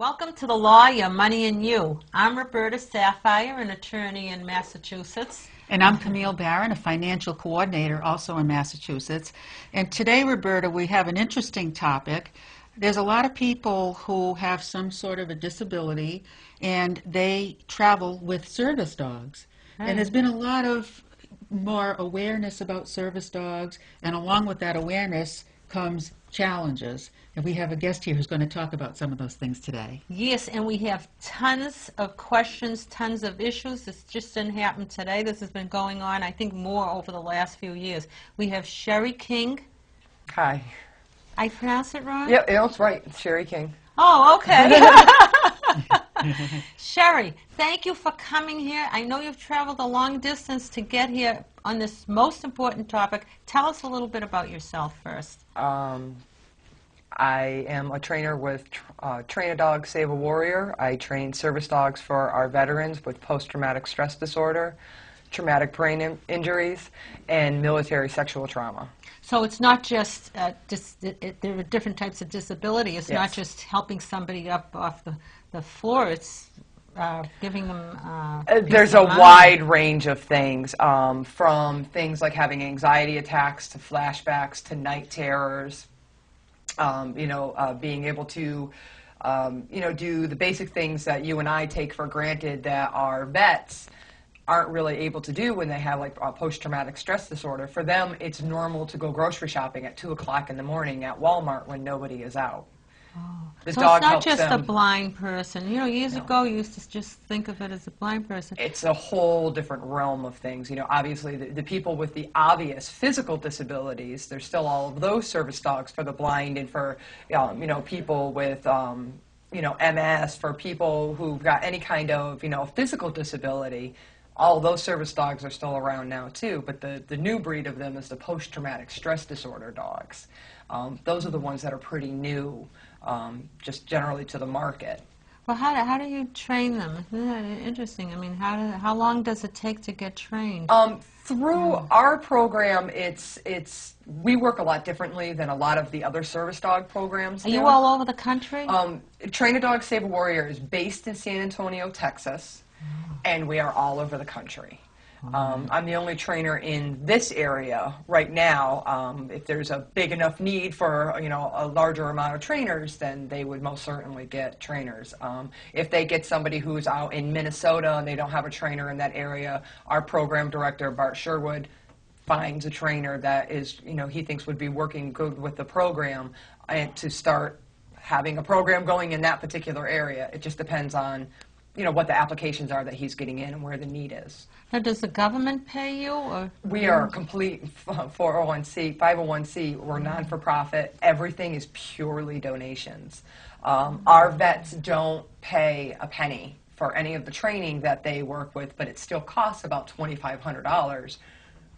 Welcome to the Law, Your Money, and You. I'm Roberta Sapphire, an attorney in Massachusetts. And I'm Camille Barron, a financial coordinator also in Massachusetts. And today, Roberta, we have an interesting topic. There's a lot of people who have some sort of a disability and they travel with service dogs. Right. And there's been a lot of more awareness about service dogs, and along with that awareness comes challenges. And we have a guest here who's going to talk about some of those things today. Yes, and we have tons of questions, tons of issues. This just didn't happen today. This has been going on, I think, more over the last few years. We have Sherrie King. Hi. I pronounce it wrong? Yep, that's right. It's Sherrie King. Oh, okay. Sherrie, thank you for coming here. I know you've traveled a long distance to get here on this most important topic. Tell us a little bit about yourself first. I am a trainer with Train a Dog, Save a Warrior. I train service dogs for our veterans with post-traumatic stress disorder, traumatic brain injuries, and military sexual trauma. So it's not just, there are different types of disability. It's not just helping somebody up off the floor. It's giving them There's a wide range of things, from things like having anxiety attacks to flashbacks to night terrors. Being able to, do the basic things that you and I take for granted that our vets aren't really able to do when they have like a post-traumatic stress disorder. For them, it's normal to go grocery shopping at 2 o'clock in the morning at Walmart when nobody is out. Oh. The so dog it's not helps just them. a blind person. Years ago, you used to just think of it as a blind person. It's a whole different realm of things. Obviously, the people with the obvious physical disabilities, there's still all of those service dogs for the blind and for, people with, MS, for people who've got any kind of, physical disability. All those service dogs are still around now, too, but the new breed of them is the post-traumatic stress disorder dogs. Those are the ones that are pretty new, just generally to the market. Well, how do you train them? Isn't that interesting? I mean, how long does it take to get trained? Through our program, we work a lot differently than a lot of the other service dog programs. Are you all over the country? Train a Dog, Save a Warrior is based in San Antonio, Texas, and we are all over the country. I'm the only trainer in this area right now. If there's a big enough need for a larger amount of trainers, then they would most certainly get trainers. If they get somebody who's out in Minnesota and they don't have a trainer in that area, our program director, Bart Sherwood, finds a trainer that is he thinks would be working good with the program and to start having a program going in that particular area. It just depends on what the applications are that he's getting in and where the need is. Now, does the government pay you? Or we are a complete 501c. We're non-for-profit. Everything is purely donations. Our vets don't pay a penny for any of the training that they work with, but it still costs about $2,500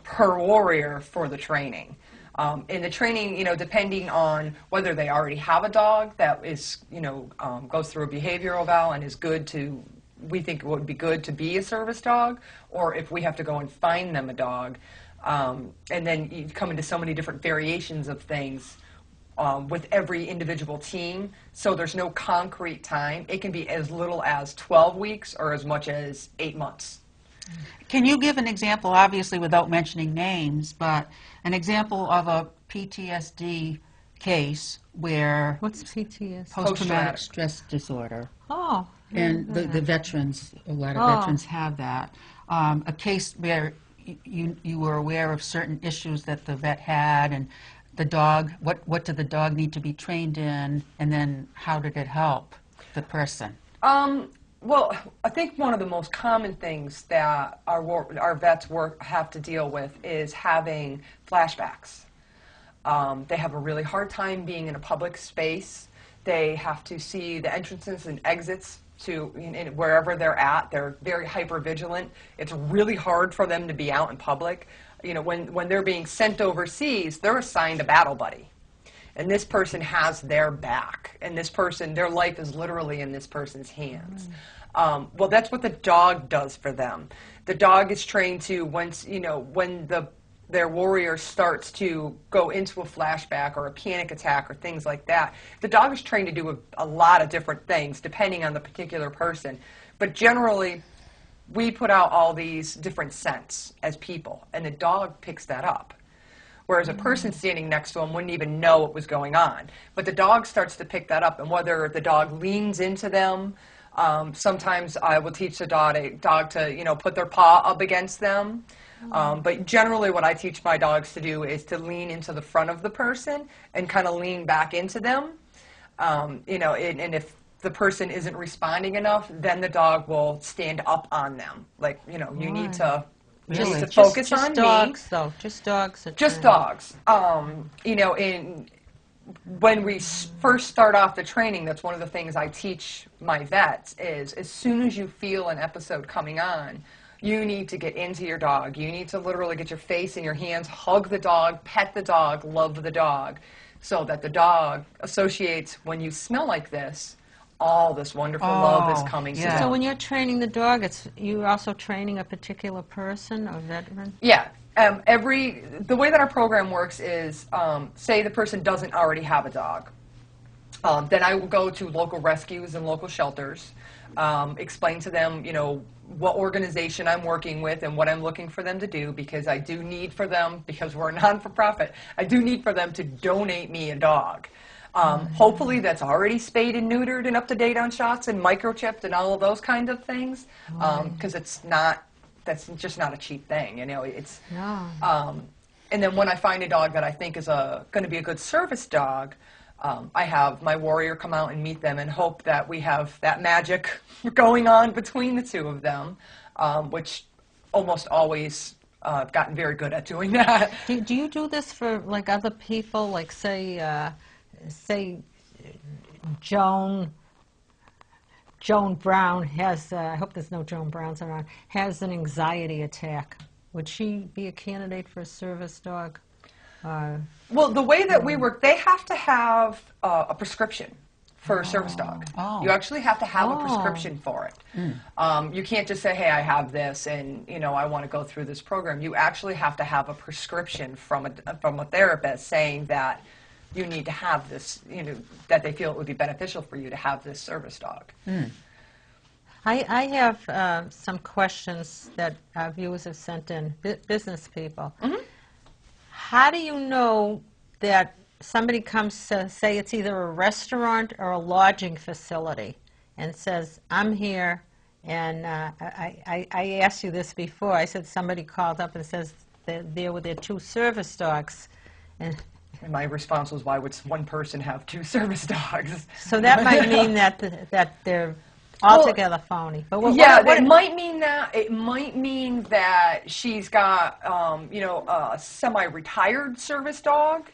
per warrior for the training. In the training, depending on whether they already have a dog that is, goes through a behavioral eval and is good to, we think it would be good to be a service dog, or if we have to go and find them a dog. And then you come into so many different variations of things with every individual team, so there's no concrete time. It can be as little as 12 weeks or as much as 8 months. Can you give an example, obviously without mentioning names, but an example of a PTSD case where... What's PTSD? Post-traumatic stress disorder. Oh. And the veterans, a lot of veterans have that. A case where you were aware of certain issues that the vet had, and the dog, what did the dog need to be trained in, and then how did it help the person? Well, I think one of the most common things that our vets have to deal with is having flashbacks. They have a really hard time being in a public space. They have to see the entrances and exits to wherever they're at. They're very hypervigilant. It's really hard for them to be out in public. When they're being sent overseas, they're assigned a battle buddy. And this person has their back, and this person, their life is literally in this person's hands. Well, that's what the dog does for them. The dog is trained to, when their warrior starts to go into a flashback or a panic attack or things like that, the dog is trained to do a lot of different things depending on the particular person. But generally, we put out all these different scents as people, and the dog picks that up. Whereas a person standing next to him wouldn't even know what was going on. But the dog starts to pick that up, and whether the dog leans into them, sometimes I will teach the dog to, put their paw up against them. But generally what I teach my dogs to do is to lean into the front of the person and kind of lean back into them. And if the person isn't responding enough, then the dog will stand up on them. Like, you need to focus on dogs, me. Though. Just dogs. Just dogs. When we first start off the training, that's one of the things I teach my vets is as soon as you feel an episode coming on, you need to get into your dog. You need to literally get your face in your hands, hug the dog, pet the dog, love the dog, so that the dog associates when you smell like this, all this wonderful love is coming to them. So when you're training the dog, you're also training a particular person, a veteran? Yeah. The way that our program works is, say the person doesn't already have a dog. Then I will go to local rescues and local shelters, explain to them, what organization I'm working with and what I'm looking for them to do, because I do need for them, because we're a non-for-profit, I do need for them to donate me a dog. Hopefully that's already spayed and neutered and up to date on shots and microchipped and all of those kind of things, because that's just not a cheap thing, it's, and then when I find a dog that I think is going to be a good service dog, I have my warrior come out and meet them and hope that we have that magic going on between the two of them, which almost always I've gotten very good at doing that. Do you do this for like other people, like say Joan Brown has, I hope there's no Joan Browns around, has an anxiety attack. Would she be a candidate for a service dog? Well, the way that we work, they have to have a prescription for a service dog. You actually have to have a prescription for it. You can't just say, hey, I have this and, I want to go through this program. You actually have to have a prescription from a therapist saying that you need to have this, that they feel it would be beneficial for you to have this service dog. I have some questions that our viewers have sent in, business people. How do you know that somebody comes to, say it's either a restaurant or a lodging facility, and says, I'm here, and I asked you this before, I said somebody called up and says there were their 2 service dogs. And my response was, why would one person have 2 service dogs? So that might mean that they're altogether phony. But it might mean that. It might mean that she's got, a semi-retired service dog,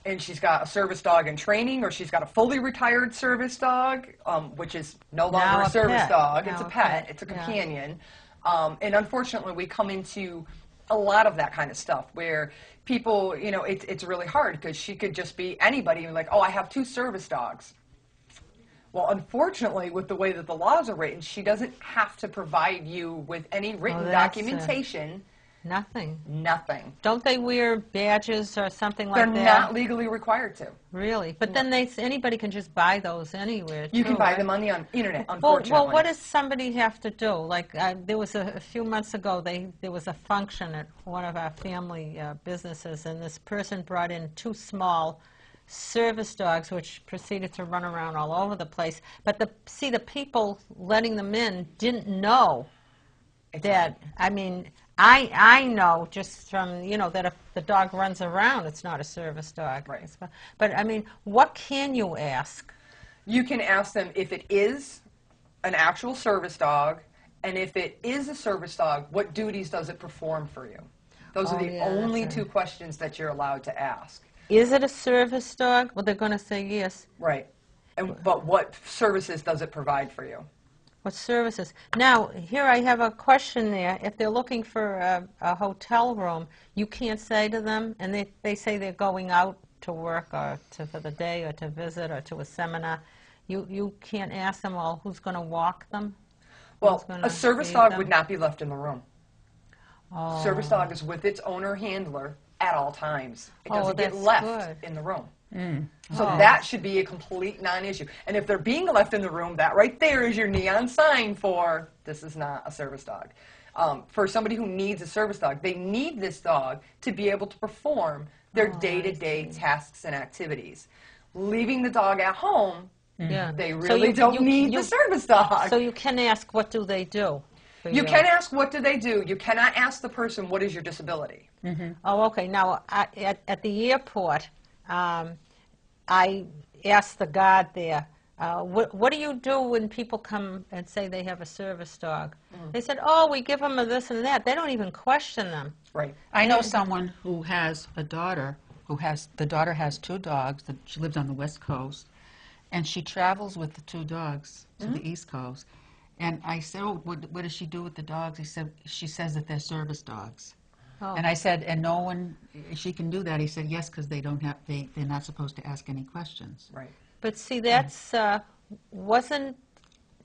and she's got a service dog in training, or she's got a fully retired service dog, which is no longer a service dog. It's a pet. It's a companion. And unfortunately, we come into a lot of that kind of stuff where people, it's really hard because she could just be anybody, like, oh, I have 2 service dogs. Well, unfortunately, with the way that the laws are written, she doesn't have to provide you with any written documentation. Nothing. Nothing. Don't they wear badges or something like that? They're not legally required to. Really? But then anybody can just buy those anywhere, too, You can buy them on the internet, unfortunately. Well, what does somebody have to do? Like, there was a few months ago, there was a function at one of our family businesses, and this person brought in 2 small service dogs, which proceeded to run around all over the place. But the people letting them in didn't know that. I mean, I know just from that if the dog runs around, it's not a service dog. Right. But I mean, what can you ask? You can ask them if it is an actual service dog, and if it is a service dog, what duties does it perform for you? Those are the only 2 questions that you're allowed to ask. Is it a service dog? Well, they're going to say yes. Right. But what services does it provide for you? What services? Now, here I have a question there. If they're looking for a hotel room, you can't say to them, and they say they're going out to work or for the day or to visit or to a seminar, you can't ask them, well, who's going to walk them? Well, a service dog would not be left in the room. Service dog is with its owner handler at all times. It Oh, doesn't get that's left good. in the room. So that should be a complete non-issue. And if they're being left in the room, that right there is your neon sign for this is not a service dog. For somebody who needs a service dog, they need this dog to be able to perform their day-to-day tasks and activities. Leaving the dog at home, Yeah. they So really you- don't you- need you- the service dog. So you can ask, what do they do? For You can ask, what do they do? You cannot ask the person, what is your disability? Oh, okay. Now, at the airport, I asked the guard there, what do you do when people come and say they have a service dog? They said, oh, we give them a this and that. They don't even question them. Right. I know someone who has a daughter the daughter has 2 dogs. She lives on the West Coast, and she travels with the 2 dogs to the East Coast. And I said, oh, what does she do with the dogs? She says that they're service dogs. Oh. And I said, and no one, she can do that. He said, yes, because they're not supposed to ask any questions. Right. But see, that's wasn't,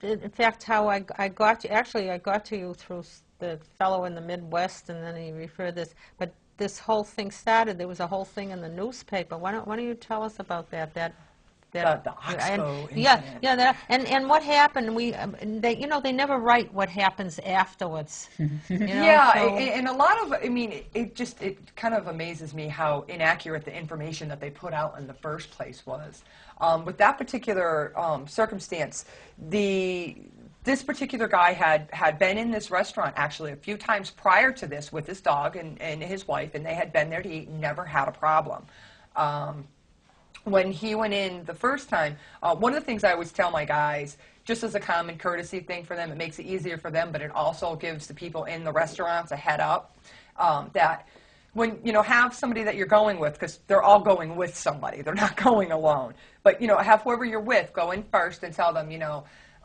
in fact, how I got to, actually, I got to you through the fellow in the Midwest, and then he referred this, but this whole thing started, there was a whole thing in the newspaper. Why don't you tell us about that? The Oxbow incident. Yeah, and what happened? They never write what happens afterwards. Yeah, so- and a lot of, it kind of amazes me how inaccurate the information that they put out in the first place was. With that particular circumstance, this particular guy had been in this restaurant actually a few times prior to this with his dog and his wife, and they had been there to eat and never had a problem. When he went in the first time, one of the things I always tell my guys, just as a common courtesy thing for them, it makes it easier for them, but it also gives the people in the restaurants a head up, that when, have somebody that you're going with, because they're all going with somebody, they're not going alone, but, have whoever you're with go in first and tell them,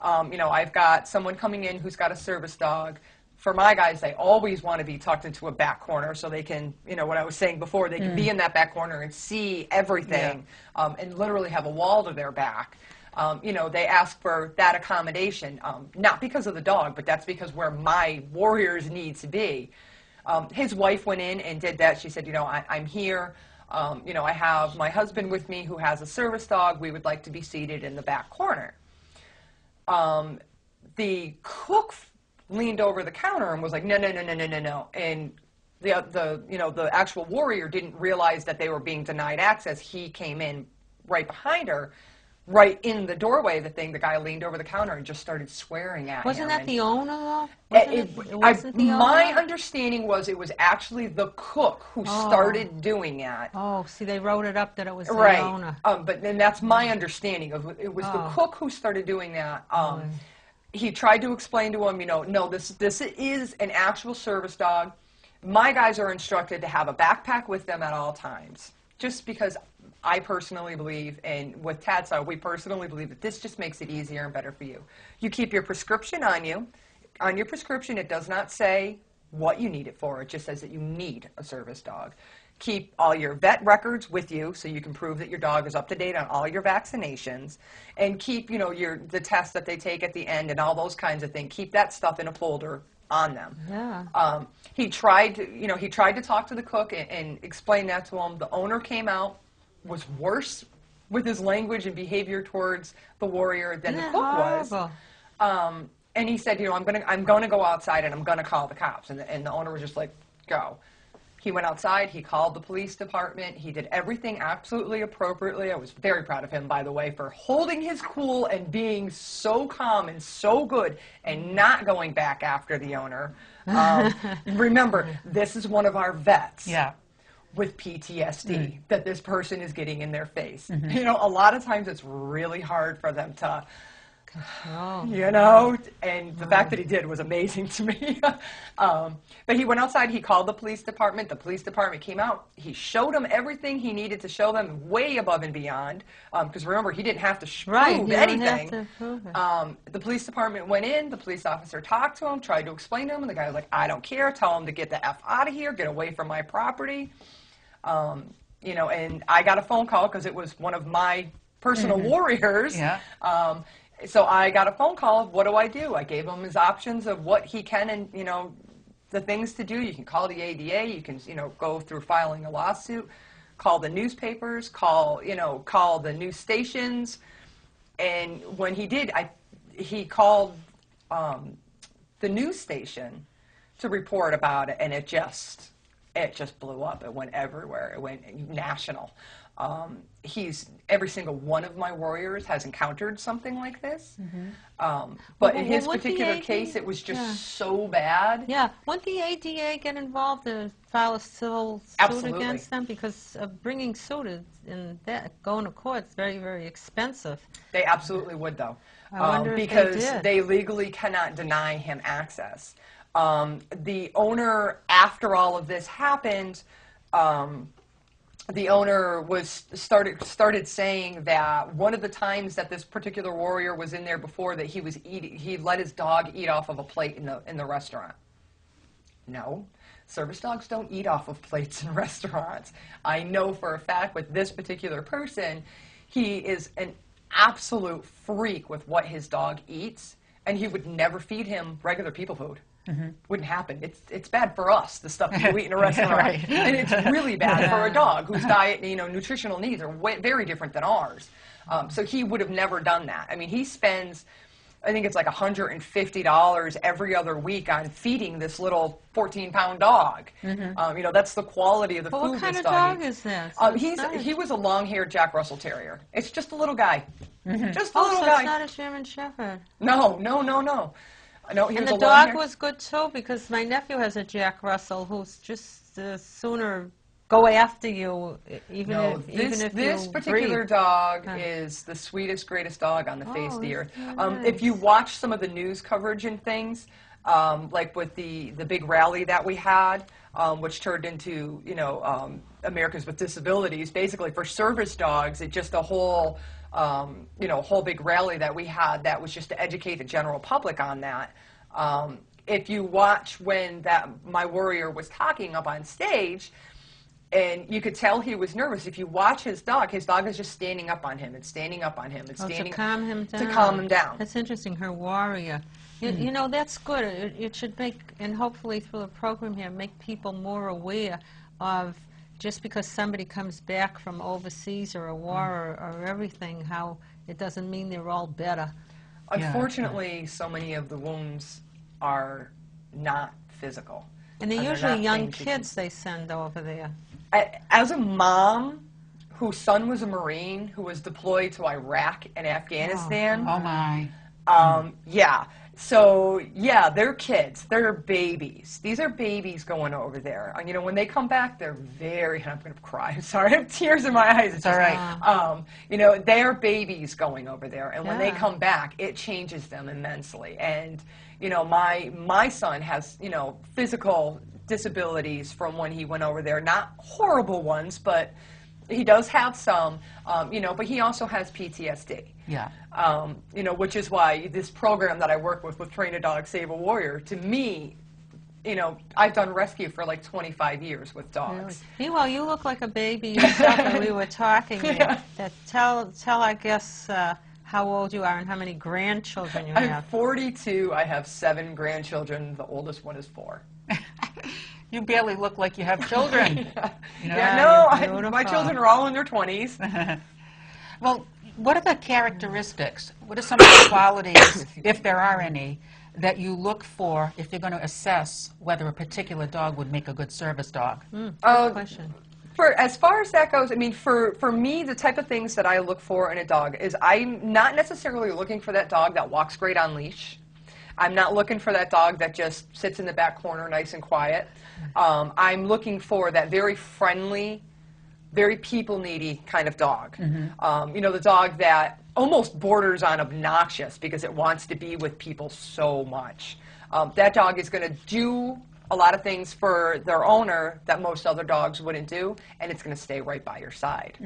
I've got someone coming in who's got a service dog. For my guys, they always want to be tucked into a back corner so they can, what I was saying before, they can be in that back corner and see everything, and literally have a wall to their back. They ask for that accommodation, not because of the dog, but that's because where my warriors need to be. His wife went in and did that. She said, I'm here. I have my husband with me who has a service dog. We would like to be seated in the back corner. The cook leaned over the counter and was like, no. And the actual warrior didn't realize that they were being denied access. He came in right behind her, right in the doorway of the thing. The guy leaned over the counter and just started swearing at him. Wasn't that the owner, though? My understanding was it was actually the cook who started doing that. Oh, see, they wrote it up that it was the Right. owner. But then that's my understanding of it was the cook who started doing that. He tried to explain to him, no, this is an actual service dog. My guys are instructed to have a backpack with them at all times, just because I personally believe, and with TADSA, we personally believe that this just makes it easier and better for you. You keep your prescription on you. On your prescription, it does not say what you need it for. It just says that you need a service dog. Keep all your vet records with you so you can prove that your dog is up to date on all your vaccinations, and keep, the tests that they take at the end and all those kinds of things. Keep that stuff in a folder on them. Yeah. He tried to talk to the cook and explain that to him. The owner came out, was worse with his language and behavior towards the warrior than the cook was. Horrible. And he said, I'm gonna go outside and I'm gonna call the cops. And the owner was just like, go. He went outside, he called the police department, he did everything absolutely appropriately. I was very proud of him, by the way, for holding his cool and being so calm and so good and not going back after the owner. Remember, this is one of our vets. Yeah. With PTSD that this person is getting in their face. A lot of times it's really hard for them to, and the fact that he did was amazing to me. But he went outside, he called the police department came out, he showed them everything he needed to show them, way above and beyond, because remember, he didn't have to prove anything. The police department went in, the police officer talked to him, tried to explain to him, and the guy was like, I don't care, tell him to get the F out of here, get away from my property. And I got a phone call because it was one of my personal warriors. Yeah. So I got a phone call of what do I do? I gave him his options of what he can and, the things to do. You can call the ADA. You can, go through filing a lawsuit, call the newspapers, call the news stations. And when he did, he called the news station to report about it, and it just blew up. It went everywhere. It went national. Every single one of my warriors has encountered something like this. But in his particular case, it was just so bad. Yeah. Wouldn't the ADA get involved and file a civil suit Absolutely. against them? Because bringing suit and going to court is very, very expensive. They absolutely would, though. I wonder if because they did. they legally cannot deny him access. The owner, after all of this happened, the owner started saying that one of the times that this particular warrior was in there before, that he let his dog eat off of a plate in the restaurant. No, service dogs don't eat off of plates in restaurants. I know for a fact with this particular person, he is an absolute freak with what his dog eats, and he would never feed him regular people food. Wouldn't happen. It's bad for us, the stuff that you eat in a restaurant. Right. And it's really bad for a dog whose diet, nutritional needs are very different than ours. So he would have never done that. I mean, he spends, I think it's like $150 every other week on feeding this little 14-pound dog. That's the quality of the food What kind this of dog eats. is this? He was a long-haired Jack Russell Terrier. It's just a little guy. Just a Oh, little so guy. it's not a German Shepherd. No, he And was the a dog long-haired- was good too, because my nephew has a Jack Russell who's just sooner go after you, even if this you particular breathe. dog is the sweetest, greatest dog on the face of the earth. that's really If you nice. watch some of the news coverage and things, like with the big rally that we had, which turned into Americans with Disabilities, basically for service dogs, it's just a whole whole big rally that we had that was just to educate the general public on that. If you watch when my warrior was talking up on stage, and you could tell he was nervous. If you watch his dog is just standing up on him and standing up on him and standing to calm him down. to calm him down. That's interesting. Her warrior. That's good. It should make, and hopefully through the program here, make people more aware of, just because somebody comes back from overseas or a war or everything, how it doesn't mean they're all better. Unfortunately, so many of the wounds are not physical. And they're they're usually not young things you kids they send over there. As a mom whose son was a Marine who was deployed to Iraq and Afghanistan, Oh my. they're kids. They're babies. These are babies going over there. And, when they come back, they're I'm going to cry. I'm sorry. I have tears in my eyes. It's all right. They are babies going over there. And when they Yeah. come back, it changes them immensely. And, my son has, physical disabilities from when he went over there. Not horrible ones, but he does have some, but he also has PTSD. Yeah. Which is why this program that I work with Train a Dog, Save a Warrior, to me, I've done rescue for like 25 years with dogs. Really? Meanwhile, you look like a baby yourself when we were talking there. Tell I guess, how old you are and how many grandchildren you I'm have. 42. I have 7 grandchildren. The oldest one is 4. You barely look like you have children. My children are all in their 20s. Well, what are the characteristics? What are some of the qualities, if there are any, that you look for if you're going to assess whether a particular dog would make a good service dog? Good question. As far as that goes, I mean, for me, the type of things that I look for in a dog is I'm not necessarily looking for that dog that walks great on leash. I'm not looking for that dog that just sits in the back corner nice and quiet. I'm looking for that very friendly, very people-needy kind of dog. The dog that almost borders on obnoxious because it wants to be with people so much. That dog is going to do a lot of things for their owner that most other dogs wouldn't do, and it's going to stay right by your side.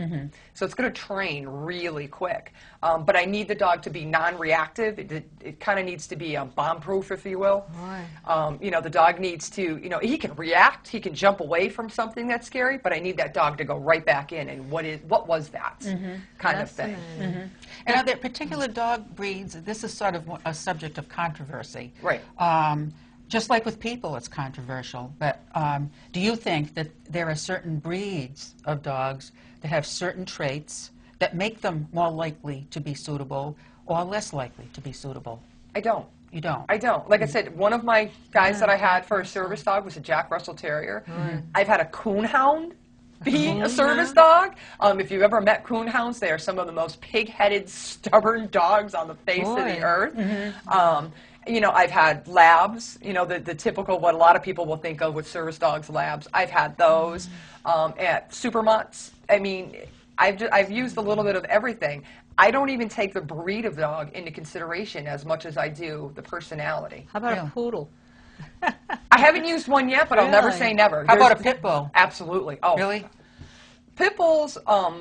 So it's going to train really quick. But I need the dog to be non-reactive. It kind of needs to be bomb-proof, if you will. Right. The dog needs to, he can react, he can jump away from something that's scary, but I need that dog to go right back in and what was that kind of thing. And are there particular dog breeds, this is sort of a subject of controversy. Right. Just like with people, it's controversial. But do you think that there are certain breeds of dogs that have certain traits that make them more likely to be suitable or less likely to be suitable? I don't. You don't? I don't. Like I said, one of my guys that I had for a service dog was a Jack Russell Terrier. I've had a coonhound be a service dog. If you've ever met coonhounds, they are some of the most pig-headed, stubborn dogs on the face of the earth. You know, I've had labs, you know, the typical, what a lot of people will think of with service dogs, labs. I've had those at super mutts. I mean, I've used a little bit of everything. I don't even take the breed of dog into consideration as much as I do the personality. How about a poodle? I haven't used one yet, but I'll never Really? say never. How about a pit bull? Absolutely. Oh, Really? Pit bulls,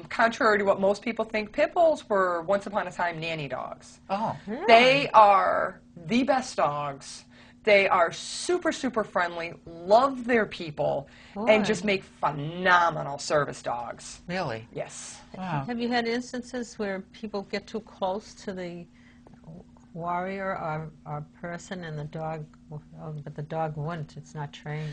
contrary to what most people think, pit bulls were once upon a time nanny dogs. Oh. Really? They are the best dogs. They are super, super friendly, love their people, and just make phenomenal service dogs. Really? Yes. Wow. Have you had instances where people get too close to the warrior or person and the dog, but the dog wouldn't, it's not trained?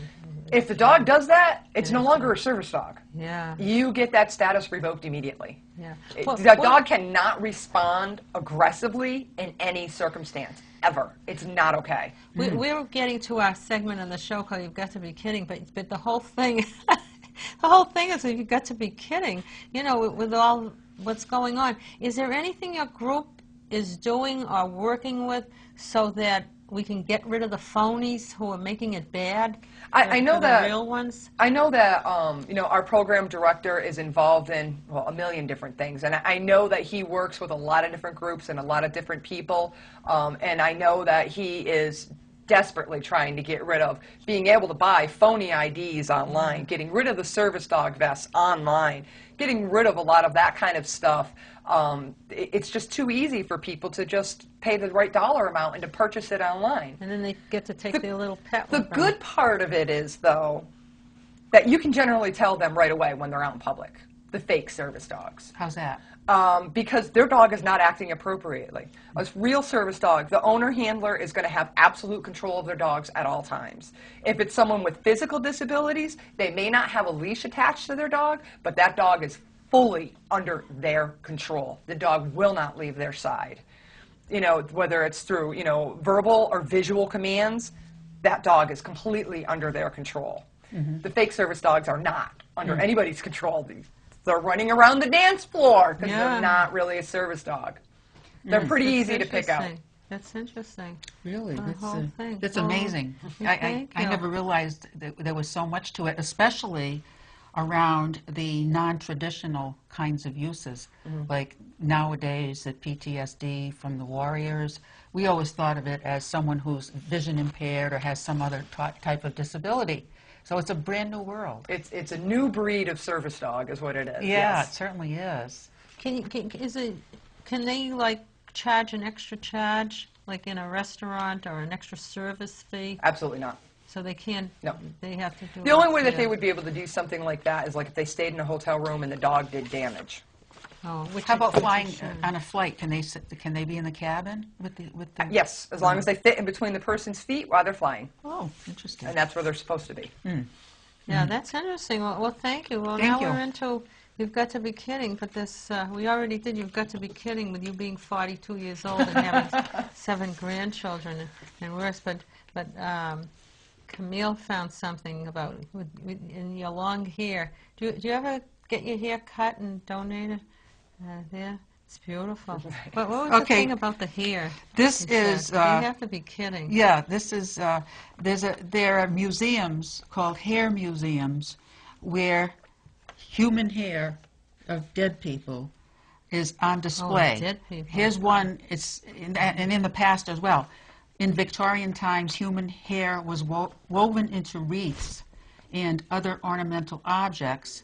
If the dog does that, it's no longer a service dog. Yeah. You get that status revoked immediately. Yeah. The dog cannot respond aggressively in any circumstance, ever. It's not okay. We're getting to our segment on the show called "You've Got to Be Kidding," but the whole thing, the whole thing is you've got to be kidding. You know, with all what's going on, is there anything your group is doing or working with so that we can get rid of the phonies who are making it bad? I know for that the real ones. I know that you know, our program director is involved in, well, a million different things, and I know that he works with a lot of different groups and a lot of different people, and I know that he is desperately trying to get rid of being able to buy phony IDs online, getting rid of the service dog vests online, getting rid of a lot of that kind of stuff. It's just too easy for people to just pay the right dollar amount and to purchase it online. And then they get to take their little pet The with them. good part of it is, though, that you can generally tell them right away when they're out in public, the fake service dogs. How's that? Because their dog is not acting appropriately. A real service dog, the owner handler is going to have absolute control of their dogs at all times. If it's someone with physical disabilities, they may not have a leash attached to their dog, but that dog is fully under their control. The dog will not leave their side. You know, whether it's through, you know, verbal or visual commands, that dog is completely under their control. The fake service dogs are not under anybody's control. They're running around the dance floor because they're not really a service dog. They're pretty easy to pick out. That's interesting. Really? The whole thing. That's Oh, amazing. thank I you. never realized that there was so much to it, especially around the non-traditional kinds of uses. Like nowadays, the PTSD from the warriors, we always thought of it as someone who's vision impaired or has some other type of disability. So it's a brand new world. It's a new breed of service dog is what it is. Yeah, yes. it certainly is. Can they like charge an extra charge like in a restaurant or an extra service fee? Absolutely not. So they can't. No. They have to do. The only way that they would be able to do something like that is like if they stayed in a hotel room and the dog did damage. Oh, How about flying on a flight? Can they be in the cabin with the? Yes, as long as they fit in between the person's feet while they're flying, Oh, interesting. and that's where they're supposed to be. Yeah, that's interesting. Well, thank you. Well, Thank now you. we're into. You've got to be kidding, but this we already did. You've got to be kidding with you being 42 years old and having 7 grandchildren and worse. But Camille found something about in your long hair. Do you ever get your hair cut and donate it? There, it's beautiful. But what was the thing about the hair? This you said? is. You have to be kidding. Yeah, this is. There are museums called hair museums, where human hair of dead people is on display. Oh, dead people. Here's one. It's and in the past as well. In Victorian times, human hair was woven into wreaths and other ornamental objects.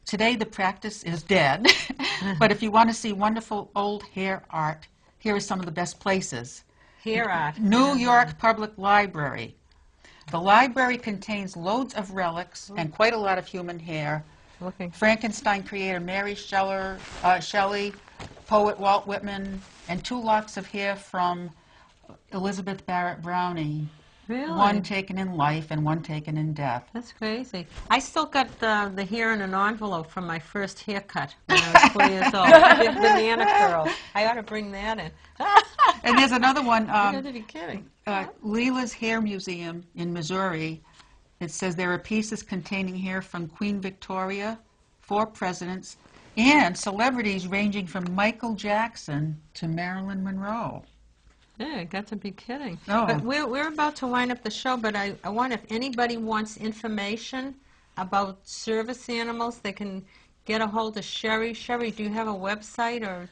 Today, the practice is dead, but if you want to see wonderful old hair art, here are some of the best places. Hair art. New York Public Library. The library contains loads of relics and quite a lot of human hair. Looking. Frankenstein creator Mary Shelley, poet Walt Whitman, and 2 locks of hair from Elizabeth Barrett Browning. Really? One taken in life and one taken in death. That's crazy. I still got the hair in an envelope from my first haircut when I was 4 years old. Big banana curl. I ought to bring that in. And there's another one, You got to be kidding. Leela's Hair Museum in Missouri. It says there are pieces containing hair from Queen Victoria, 4 presidents, and celebrities ranging from Michael Jackson to Marilyn Monroe. Yeah, you got to be kidding. No. But we're about to wind up the show, but I wonder if anybody wants information about service animals, they can get a hold of Sherrie. Sherrie, do you have a website or?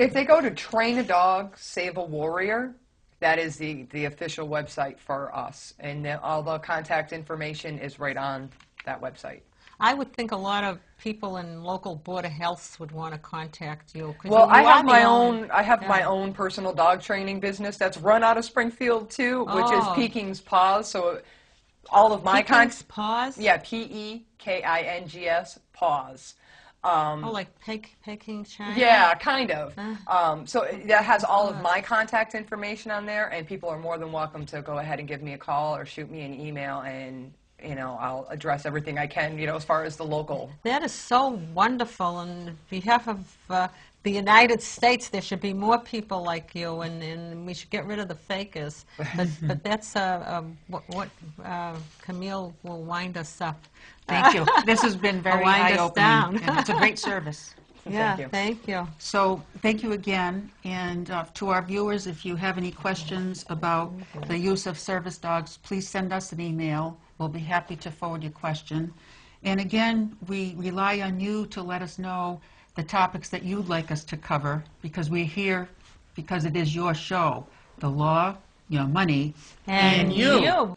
If they go to Train a Dog, Save a Warrior, that is the official website for us, and all the contact information is right on that website. I would think a lot of people in local Board of Health would want to contact you. 'Cause Well, you I are have the my owner. own. I have my Yeah. own personal dog training business that's run out of Springfield too, which is Oh. Peking Paw. So all of my Peking's Paws? yeah, PEKINGS Paws. Oh, like Peking China? Yeah, kind of. So that has all of my contact information on there, and people are more than welcome to go ahead and give me a call or shoot me an email, and I'll address everything I can, as far as the local. That is so wonderful. On behalf of the United States, there should be more people like you, and we should get rid of the fakers. But that's what Camille will wind us up. Thank you. This has been very Wind us eye-opening, down. and it's a great service. Yeah, you. thank you. So thank you again, and to our viewers, if you have any questions about the use of service dogs, please send us an email. We'll be happy to forward your question. And again, we rely on you to let us know the topics that you'd like us to cover, because we're here because it is your show. The law, your money, And you.